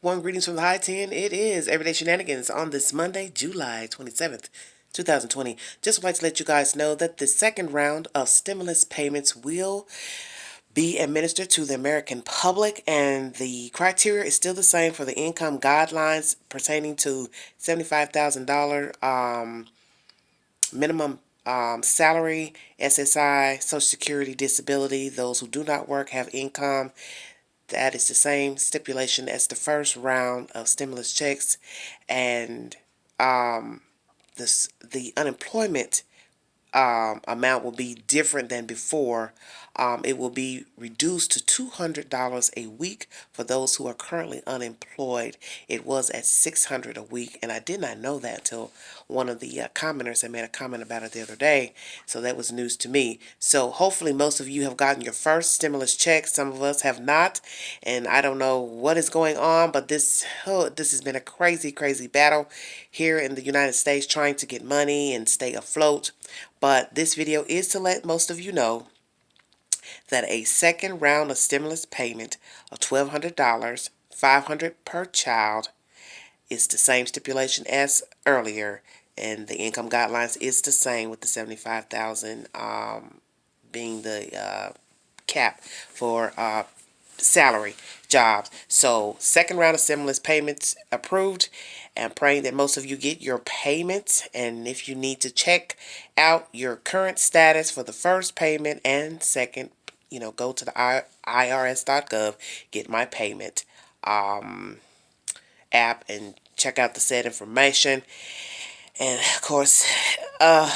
One greetings from the high 10. It is Everyday Shenanigans on this Monday, July 27th, 2020. Just would like to let you guys know that the second round of stimulus payments will be administered to the American public, and the criteria is still the same for the income guidelines pertaining to $75,000 minimum salary, SSI, Social Security, disability. Those who do not work have income. That is the same stipulation as the first round of stimulus checks, and the unemployment amount will be different than before. It will be reduced to $200 a week for those who are currently unemployed. It was at $600 a week, and I did not know that until one of the commenters had made a comment about it the other day. So that was news to me. So hopefully most of you have gotten your first stimulus check. Some of us have not, and I don't know what is going on, but this has been a crazy, crazy battle here in the United States trying to get money and stay afloat. But this video is to let most of you know that a second round of stimulus payment of $1,200, $500 per child, is the same stipulation as earlier, and the income guidelines is the same with the 75,000 being the cap for salary jobs. So second round of stimulus payments approved, and praying that most of you get your payments. And if you need to check out your current status for the first payment and second, go to the irs.gov, get my payment app, and check out the said information. And of course, I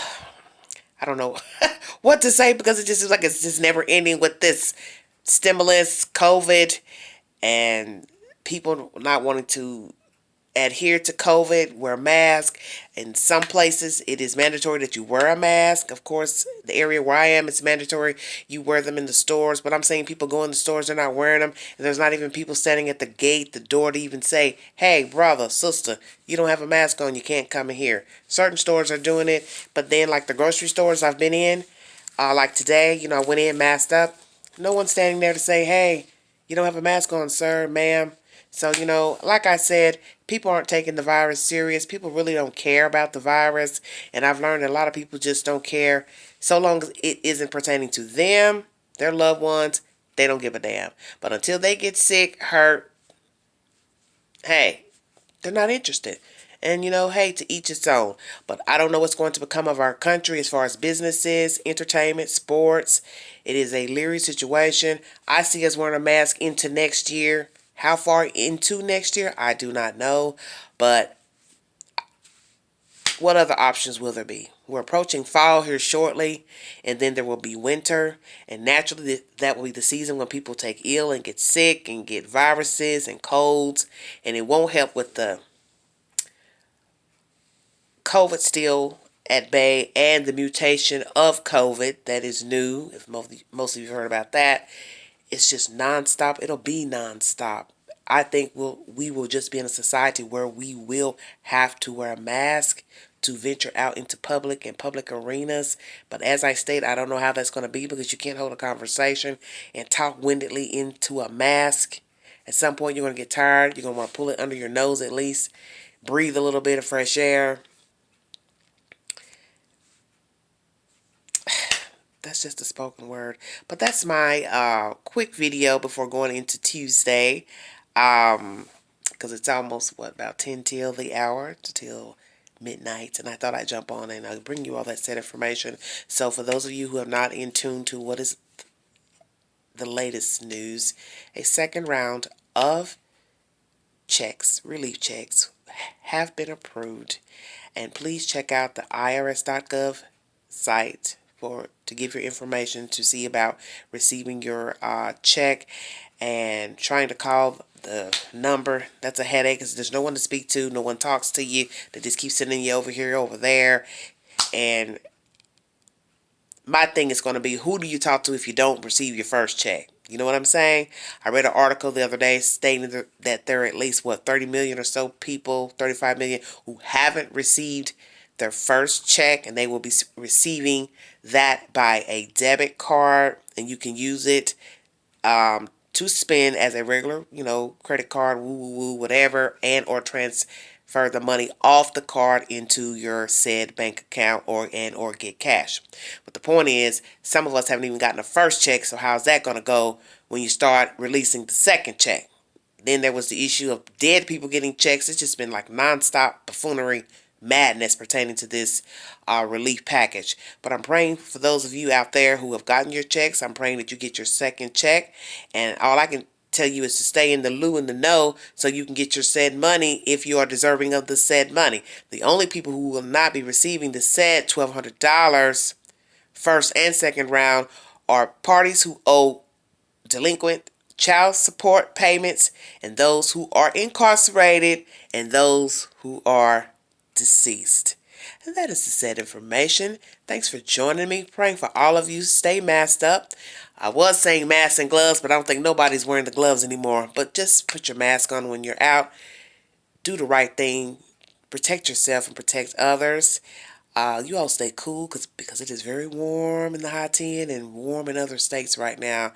don't know what to say, because it just seems like it's just never ending with this stimulus, COVID, and people not wanting to adhere to COVID, wear a mask. In some places, it is mandatory that you wear a mask. Of course, the area where I am, it's mandatory you wear them in the stores. But I'm saying people go in the stores, they're not wearing them. And there's not even people standing at the gate, the door, to even say, hey, brother, sister, you don't have a mask on, you can't come in here. Certain stores are doing it. But then, like the grocery stores I've been in, like today, I went in masked up. No one's standing there to say, hey, you don't have a mask on, sir, ma'am. So, like I said, people aren't taking the virus serious. People really don't care about the virus. And I've learned that a lot of people just don't care. So long as it isn't pertaining to them, their loved ones, they don't give a damn. But until they get sick, hurt, hey, they're not interested. And, hey, to each its own. But I don't know what's going to become of our country as far as businesses, entertainment, sports. It is a leery situation. I see us wearing a mask into next year. How far into next year, I do not know. But what other options will there be? We're approaching fall here shortly, and then there will be winter. And naturally, that will be the season when people take ill and get sick and get viruses and colds. And it won't help with the COVID still at bay, and the mutation of COVID that is new. If most of you heard about that, it's just nonstop. It'll be nonstop. I think we will just be in a society where we will have to wear a mask to venture out into public and public arenas. But as I stated, I don't know how that's going to be, because you can't hold a conversation and talk windedly into a mask. At some point, you're going to get tired. You're going to want to pull it under your nose at least. Breathe a little bit of fresh air. That's just a spoken word. But that's my quick video before going into Tuesday. Because it's almost, about 10 till the hour, till midnight. And I thought I'd jump on and I'll bring you all that said information. So for those of you who are not in tune to what is the latest news, a second round of checks, relief checks, have been approved. And please check out the irs.gov site to give your information to see about receiving your check. And trying to call the number, that's a headache, because there's no one to speak to, no one talks to you. They just keep sending you over here, over there. And my thing is going to be, who do you talk to if you don't receive your first check? You know what I'm saying? I read an article the other day stating that there are at least, 30 million or so people, 35 million, who haven't received their first check, and they will be receiving that by a debit card, and you can use it to spend as a regular, credit card, woo woo woo, whatever, and or transfer the money off the card into your said bank account or get cash. But the point is, some of us haven't even gotten the first check, so how's that going to go when you start releasing the second check? Then there was the issue of dead people getting checks. It's just been like nonstop buffoonery madness pertaining to this relief package. But I'm praying for those of you out there who have gotten your checks. I'm praying that you get your second check. And all I can tell you is to stay in the loo and the know so you can get your said money if you are deserving of the said money. The only people who will not be receiving the said $1,200 first and second round are parties who owe delinquent child support payments, and those who are incarcerated, and those who are deceased. And that is the said information. Thanks for joining me. Praying for all of you. Stay masked up. I was saying masks and gloves, but I don't think nobody's wearing the gloves anymore. But just put your mask on when you're out. Do the right thing. Protect yourself and protect others. You all stay cool because it is very warm in the high 10 and warm in other states right now.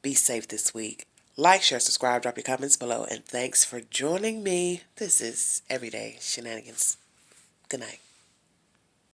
Be safe this week. Like, share, subscribe, drop your comments below, and thanks for joining me. This is Everyday Shenanigans. Good night.